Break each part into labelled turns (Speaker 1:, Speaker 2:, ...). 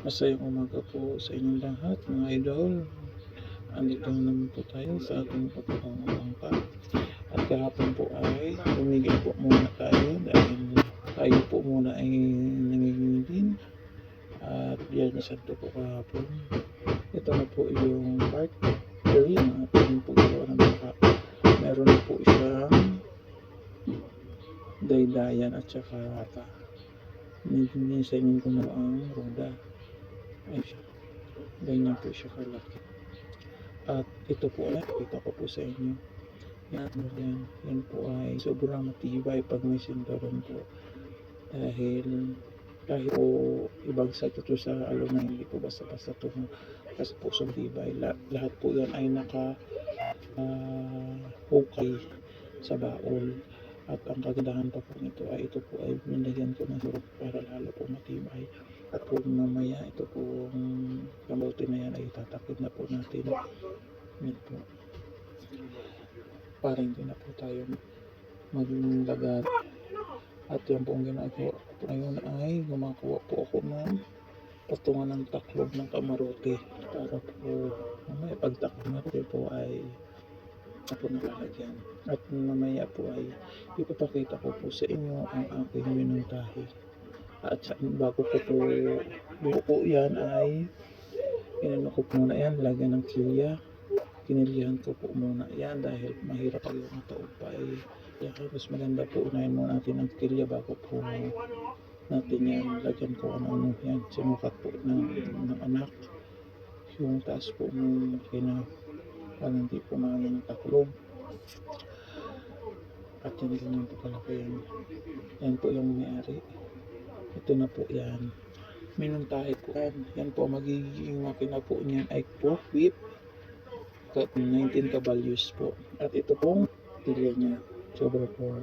Speaker 1: Masayang umaga po sa inyong lahat, mga idol. Andito na naman po tayo sa ating pagkakangka. At kahapon po ay tumigil po muna tayo dahil tayo po muna ay nangingilin. At Biyernes Santo po kahapon. Ito na po yung part 3 ng ating paggawa ng bangka. Meron na po siyang daydayan at saka rata. Ninisainin ko na ang roda. Ay siya. Ganyan po siya kalaki. At ito po ay kita ko po sa inyo. Yan po ay sobrang matibay pag may sinturon po. Dahil kahit po ibagsak ito sa alunay, hindi po basta-basta ito kasi po sa matibay. Lahat po yan ay hukay sa baol. At ang kagandahan pa po nito ay ito po ay binigyan ko ng surok para lalo po matibay. At po mamaya ito pong kamote na yan ay tatakid na po natin. Yan po. Para hindi na po tayo maglagat. At yan po ang ginagawa po ngayon ay gumakuha po ako ng patungan ng taklob ng kamarote para po mamaya pagtaklob po ay po nalalagyan. At mamaya po ay ipapakita ko po sa inyo ang aking minuntahe. At bago ko po buko yan ay inano ko po muna yan, lagyan ng kilya. Kinilihan ko po muna yan dahil mahirap pag yung taog pa ay mas maganda po unahin muna natin ang kilya bago po natin yan lagyan ko ano yan, sinukat po ng anak yung taas po ng makina para hindi po maano ng taklob. At yan ganyan po kalaki yan. Yan po yung may-ari. Ito na po yan. Minuntahe po yan. Yan po magiging makina po niyan ay pork whip. 19 kabalyos po. At ito pong tilya niya. Sobra po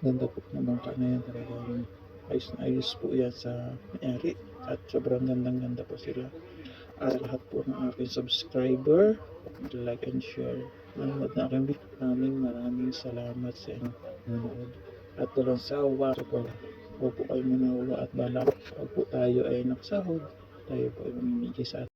Speaker 1: ganda po ng bangka na yan. Talagang ayos na ayos po yan sa may-ari. At sobrang gandang-ganda po sila. At lahat po ng aking subscriber, like and share. Nanonood na aking video. Maraming salamat sa inyo nanonood. At walang sawa. Huwag po kayo manawa at balak. Pag po tayo ay nakasahod, tayo po ay mamimigay sa atin.